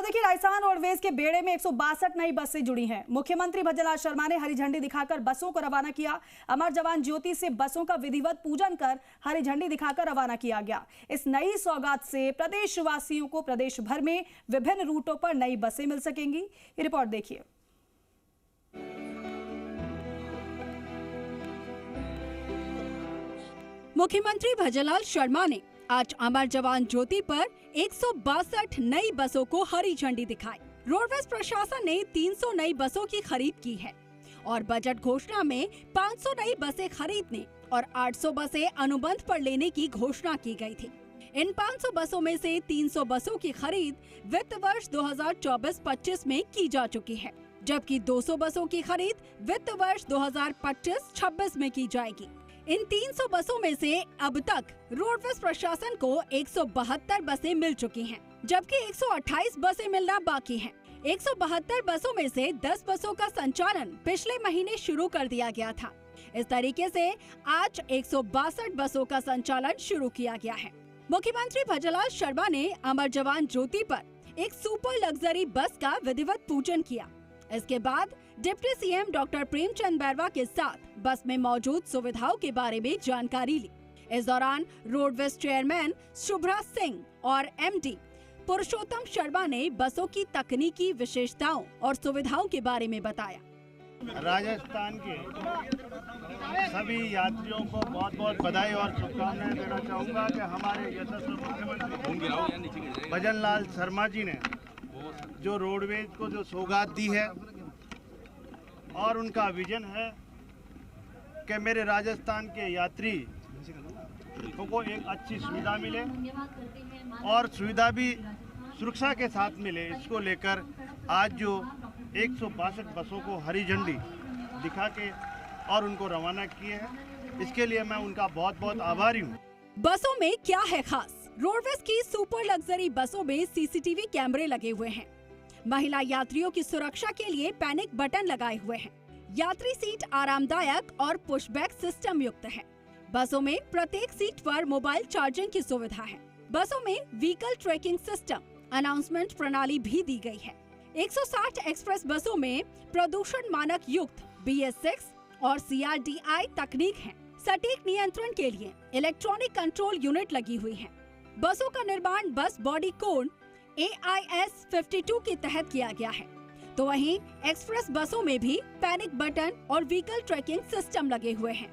देखिए, राजस्थान रोडवेज के बेड़े में 162 नई बसें जुड़ी हैं। मुख्यमंत्री भजनलाल शर्मा ने हरी झंडी दिखाकर बसों को रवाना किया। अमर जवान ज्योति से बसों का विधिवत पूजन कर हरी झंडी दिखाकर रवाना किया गया। इस नई सौगात से प्रदेशवासियों को प्रदेश भर में विभिन्न रूटों पर नई बसें मिल सकेंगी। ये रिपोर्ट देखिए। मुख्यमंत्री भजनलाल शर्मा ने आज अमर जवान ज्योति पर 162 नई बसों को हरी झंडी दिखाई। रोडवेज प्रशासन ने 300 नई बसों की खरीद की है और बजट घोषणा में 500 नई बसें खरीदने और 800 बसें अनुबंध पर लेने की घोषणा की गई थी। इन 500 बसों में से 300 बसों की खरीद वित्त वर्ष 2024-25 में की जा चुकी है, जबकि 200 बसों की खरीद वित्त वर्ष 2025-26 में की जाएगी। इन 300 बसों में से अब तक रोडवेज प्रशासन को 172 बसें मिल चुकी हैं, जबकि 128 बसें मिलना बाकी हैं। 172 बसों में से 10 बसों का संचालन पिछले महीने शुरू कर दिया गया था। इस तरीके से आज 162 बसों का संचालन शुरू किया गया है। मुख्यमंत्री भजनलाल शर्मा ने अमर जवान ज्योति पर एक सुपर लग्जरी बस का विधिवत पूजन किया। इसके बाद deputy CM doctor Premchand Bairwa के साथ बस में मौजूद सुविधाओं के बारे में जानकारी ली। इस दौरान रोडवेज चेयरमैन शुभ्रा सिंह और एमडी पुरुषोत्तम शर्मा ने बसों की तकनीकी विशेषताओं और सुविधाओं के बारे में बताया। राजस्थान के सभी यात्रियों को बहुत बहुत बधाई और शुभकामनाएं देना चाहूँगा कि हमारे यशस्वी मुख्यमंत्री भजनलाल शर्मा जी ने जो रोडवेज को जो सौगात दी है और उनका विजन है कि मेरे राजस्थान के यात्री को एक अच्छी सुविधा मिले और सुविधा भी सुरक्षा के साथ मिले, इसको लेकर आज जो 162 बसों को हरी झंडी दिखा के और उनको रवाना किए हैं, इसके लिए मैं उनका बहुत बहुत आभारी हूँ। बसों में क्या है खास? रोडवेज की सुपर लग्जरी बसों में सीसीटीवी कैमरे लगे हुए हैं। महिला यात्रियों की सुरक्षा के लिए पैनिक बटन लगाए हुए हैं। यात्री सीट आरामदायक और पुशबैक सिस्टम युक्त है। बसों में प्रत्येक सीट पर मोबाइल चार्जिंग की सुविधा है। बसों में व्हीकल ट्रैकिंग सिस्टम अनाउंसमेंट प्रणाली भी दी गई है। 160 एक्सप्रेस बसों में प्रदूषण मानक युक्त BS6 और CRDI तकनीक है। सटीक नियंत्रण के लिए इलेक्ट्रॉनिक कंट्रोल यूनिट लगी हुई है। बसों का निर्माण बस बॉडी कोड AIS 52 के तहत किया गया है। तो वहीं एक्सप्रेस बसों में भी पैनिक बटन और व्हीकल ट्रैकिंग सिस्टम लगे हुए हैं।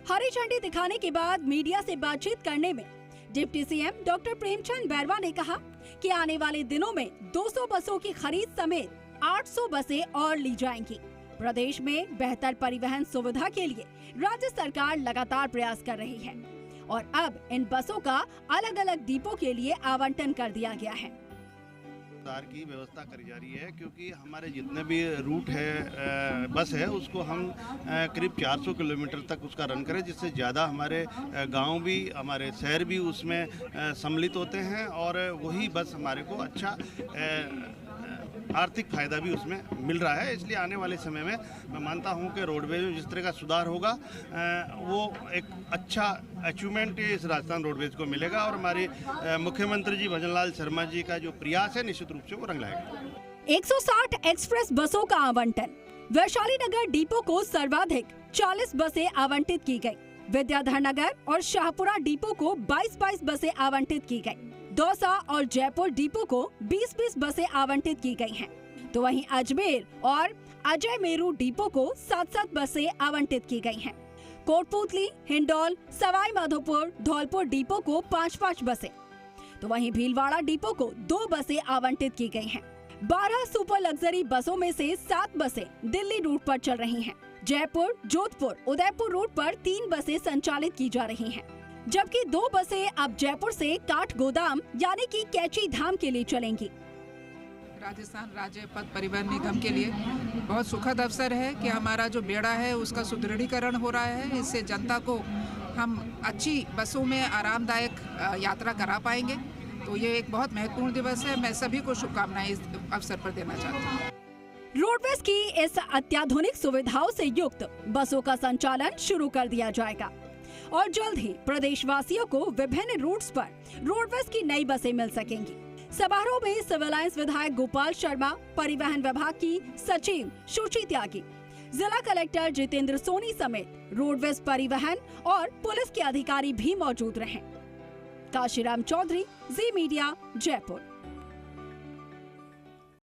हरी झंडी दिखाने के बाद मीडिया से बातचीत करने में deputy CM doctor Premchand Bairwa ने कहा कि आने वाले दिनों में 200 बसों की खरीद समेत 800 बसें और ली जाएंगी। प्रदेश में बेहतर परिवहन सुविधा के लिए राज्य सरकार लगातार प्रयास कर रही है और अब इन बसों का अलग अलग डिपो के लिए आवंटन कर दिया गया है। सरकार की व्यवस्था करी जा रही है क्योंकि हमारे जितने भी रूट है बस है उसको हम करीब 400 किलोमीटर तक उसका रन करें, जिससे ज़्यादा हमारे गांव भी हमारे शहर भी उसमें सम्मिलित होते हैं और वही बस हमारे को अच्छा आर्थिक फायदा भी उसमें मिल रहा है। इसलिए आने वाले समय में मैं मानता हूं कि रोडवेज में जिस तरह का सुधार होगा वो एक अच्छा अचीवमेंट इस राजस्थान रोडवेज को मिलेगा और हमारे मुख्यमंत्री जी भजनलाल शर्मा जी का जो प्रयास है निश्चित रूप से वो रंग लाएगा। 160 एक्सप्रेस बसों का आवंटन। वैशाली नगर डिपो को सर्वाधिक 40 बसें आवंटित की गयी। विद्याधर नगर और शाहपुरा डिपो को 22 बसें आवंटित की गयी। दौसा और जयपुर डिपो को 20 बसें आवंटित की गई हैं। तो वहीं अजमेर और अजय मेरू डिपो को 7 बसें आवंटित की गई हैं। कोटपुतली, हिंडौल, सवाई माधोपुर, धौलपुर डिपो को 5 बसें, तो वहीं भीलवाड़ा डिपो को 2 बसें आवंटित की गई हैं। 12 सुपर लग्जरी बसों में से 7 बसें दिल्ली रूट पर चल रही हैं। जयपुर, जोधपुर, उदयपुर रूट पर 3 बसें संचालित की जा रही हैं, जबकि 2 बसें अब जयपुर से काठ गोदाम यानी कि कैची धाम के लिए चलेंगी। राजस्थान राज्य पथ परिवहन निगम के लिए बहुत सुखद अवसर है कि हमारा जो बेड़ा है उसका सुदृढ़ीकरण हो रहा है। इससे जनता को हम अच्छी बसों में आरामदायक यात्रा करा पाएंगे। तो ये एक बहुत महत्वपूर्ण दिवस है। मैं सभी को शुभकामनाएं इस अवसर पर देना चाहती हूँ। रोडवेज की इस अत्याधुनिक सुविधाओं से युक्त बसों का संचालन शुरू कर दिया जाएगा और जल्द ही प्रदेशवासियों को विभिन्न रूट्स पर रोडवेज की नई बसें मिल सकेंगी। समारोह में सिविल लाइंस विधायक गोपाल शर्मा, परिवहन विभाग की सचिव शुचि त्यागी, जिला कलेक्टर जितेंद्र सोनी समेत रोडवेज, परिवहन और पुलिस के अधिकारी भी मौजूद रहे। काशीराम चौधरी, जी मीडिया, जयपुर।